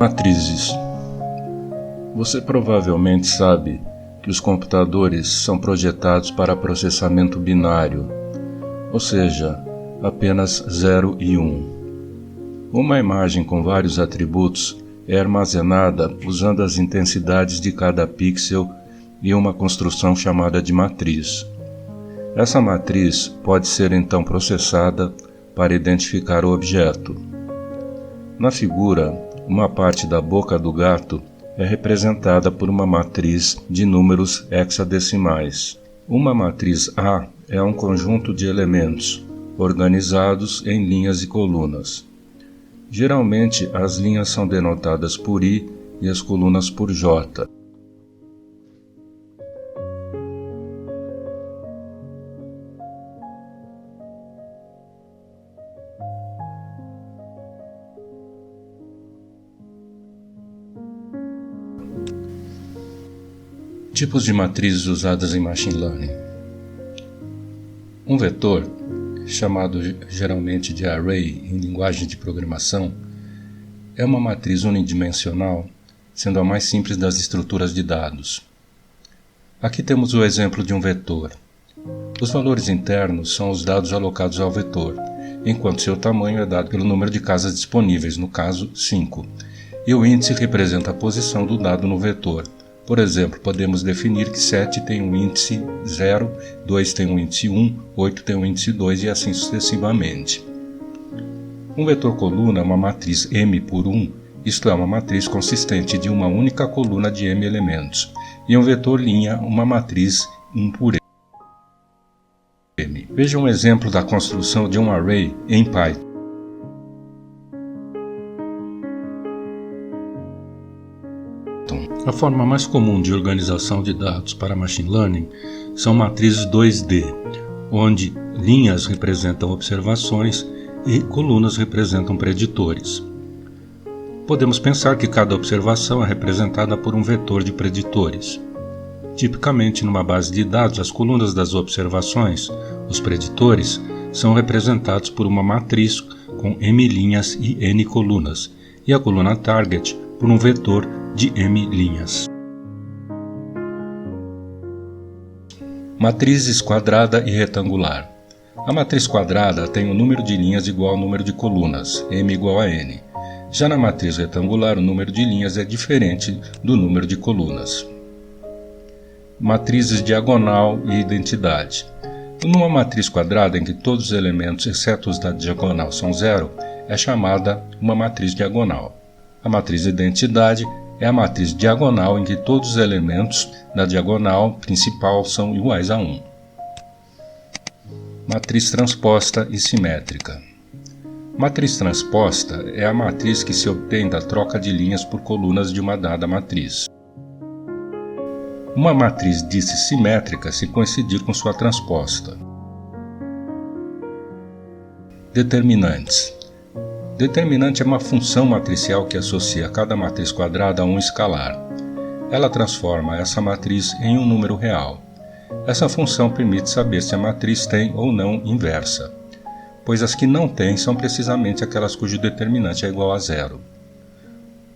Matrizes. Você provavelmente sabe que os computadores são projetados para processamento binário, ou seja, apenas 0 e 1. Uma imagem com vários atributos é armazenada usando as intensidades de cada pixel e uma construção chamada de matriz. Essa matriz pode ser então processada para identificar o objeto. Na figura, uma parte da boca do gato é representada por uma matriz de números hexadecimais. Uma matriz A é um conjunto de elementos organizados em linhas e colunas. Geralmente, as linhas são denotadas por I e as colunas por J. Tipos de matrizes usadas em Machine Learning. Um vetor, chamado geralmente de array em linguagem de programação, é uma matriz unidimensional, sendo a mais simples das estruturas de dados. Aqui temos o exemplo de um vetor. Os valores internos são os dados alocados ao vetor, enquanto seu tamanho é dado pelo número de casas disponíveis, no caso 5, e o índice representa a posição do dado no vetor. Por exemplo, podemos definir que 7 tem um índice 0, 2 tem um índice 1, 8 tem um índice 2 e assim sucessivamente. Um vetor coluna é uma matriz M por 1, isto é, uma matriz consistente de uma única coluna de M elementos, e um vetor linha, uma matriz 1 por M. Veja um exemplo da construção de um array em Python. A forma mais comum de organização de dados para Machine Learning são matrizes 2D, onde linhas representam observações e colunas representam preditores. Podemos pensar que cada observação é representada por um vetor de preditores. Tipicamente, numa base de dados, as colunas das observações, os preditores, são representados por uma matriz com M linhas e N colunas, e a coluna target por um vetor de M linhas. Matrizes quadrada e retangular. A matriz quadrada tem um número de linhas igual ao número de colunas, M igual a N. Já na matriz retangular, o número de linhas é diferente do número de colunas. Matrizes diagonal e identidade. Numa matriz quadrada em que todos os elementos, exceto os da diagonal, são zero, é chamada uma matriz diagonal. A matriz identidade é a matriz diagonal em que todos os elementos da diagonal principal são iguais a 1. Matriz transposta e simétrica. Matriz transposta é a matriz que se obtém da troca de linhas por colunas de uma dada matriz. Uma matriz disse simétrica se coincidir com sua transposta. Determinantes. Determinante é uma função matricial que associa cada matriz quadrada a um escalar. Ela transforma essa matriz em um número real. Essa função permite saber se a matriz tem ou não inversa, pois as que não têm são precisamente aquelas cujo determinante é igual a zero.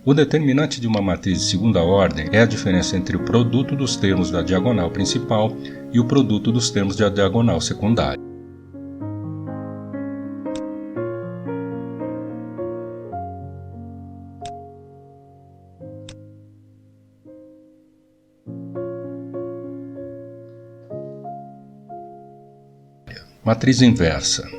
O determinante de uma matriz de segunda ordem é a diferença entre o produto dos termos da diagonal principal e o produto dos termos da diagonal secundária. Matriz inversa.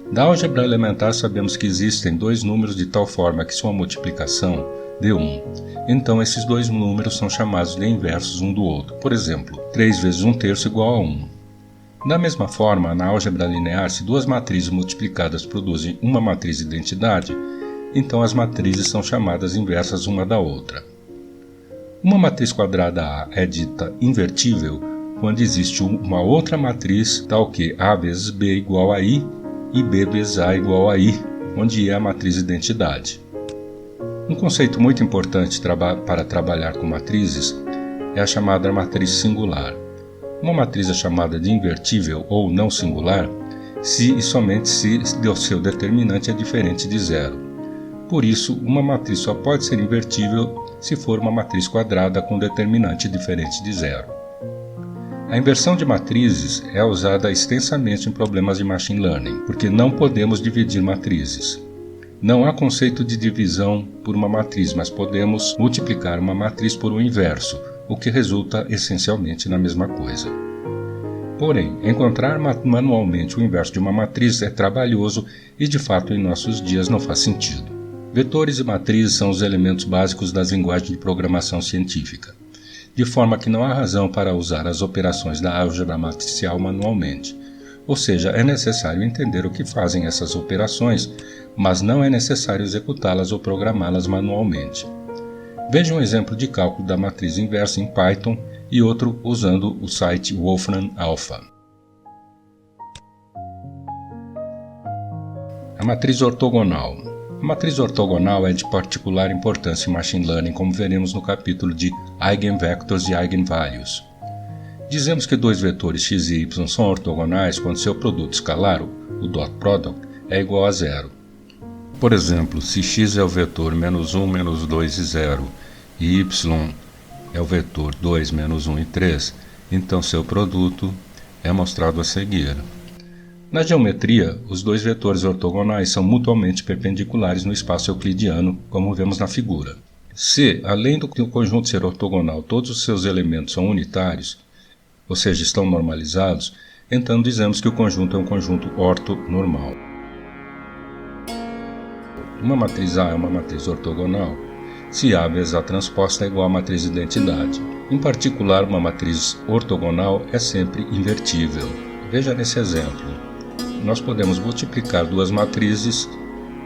Da álgebra elementar sabemos que existem dois números de tal forma que sua multiplicação dê 1. Então esses dois números são chamados de inversos um do outro. Por exemplo, 3 vezes 1/3 igual a 1. Da mesma forma, na álgebra linear, se duas matrizes multiplicadas produzem uma matriz identidade, então as matrizes são chamadas inversas uma da outra. Uma matriz quadrada A é dita invertível quando existe uma outra matriz tal que A vezes B igual a I e B vezes A igual a I, onde I é a matriz identidade. Um conceito muito importante para trabalhar com matrizes é a chamada matriz singular. Uma matriz é chamada de invertível ou não singular se e somente se o seu determinante é diferente de zero. Por isso, uma matriz só pode ser invertível se for uma matriz quadrada com determinante diferente de zero. A inversão de matrizes é usada extensamente em problemas de machine learning, porque não podemos dividir matrizes. Não há conceito de divisão por uma matriz, mas podemos multiplicar uma matriz por um inverso, o que resulta essencialmente na mesma coisa. Porém, encontrar manualmente o inverso de uma matriz é trabalhoso e, de fato, em nossos dias não faz sentido. Vetores e matrizes são os elementos básicos das linguagens de programação científica, de forma que não há razão para usar as operações da álgebra matricial manualmente. Ou seja, é necessário entender o que fazem essas operações, mas não é necessário executá-las ou programá-las manualmente. Veja um exemplo de cálculo da matriz inversa em Python e outro usando o site Wolfram Alpha. A matriz ortogonal. A matriz ortogonal é de particular importância em machine learning, como veremos no capítulo de Eigenvectors e Eigenvalues. Dizemos que dois vetores x e y são ortogonais quando seu produto escalar, o dot product, é igual a zero. Por exemplo, se x é o vetor -1, -2 e 0, e y é o vetor 2, -1 e 3, então seu produto é mostrado a seguir. Na geometria, os dois vetores ortogonais são mutuamente perpendiculares no espaço euclidiano, como vemos na figura. Se, além do conjunto ser ortogonal, todos os seus elementos são unitários, ou seja, estão normalizados, então dizemos que o conjunto é um conjunto ortonormal. Uma matriz A é uma matriz ortogonal se A vezes A transposta é igual à matriz de identidade. Em particular, uma matriz ortogonal é sempre invertível. Veja nesse exemplo. Nós podemos multiplicar duas matrizes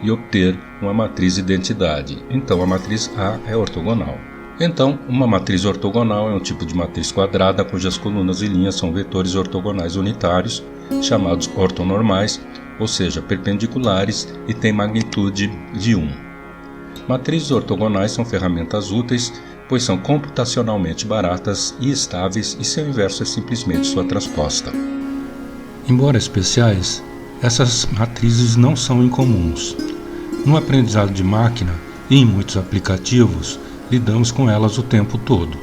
e obter uma matriz de identidade. Então, a matriz A é ortogonal. Então, uma matriz ortogonal é um tipo de matriz quadrada cujas colunas e linhas são vetores ortogonais unitários, chamados ortonormais, ou seja, perpendiculares, e tem magnitude de 1. Matrizes ortogonais são ferramentas úteis, pois são computacionalmente baratas e estáveis e seu inverso é simplesmente sua transposta. Embora especiais, essas matrizes não são incomuns. No aprendizado de máquina e em muitos aplicativos, lidamos com elas o tempo todo.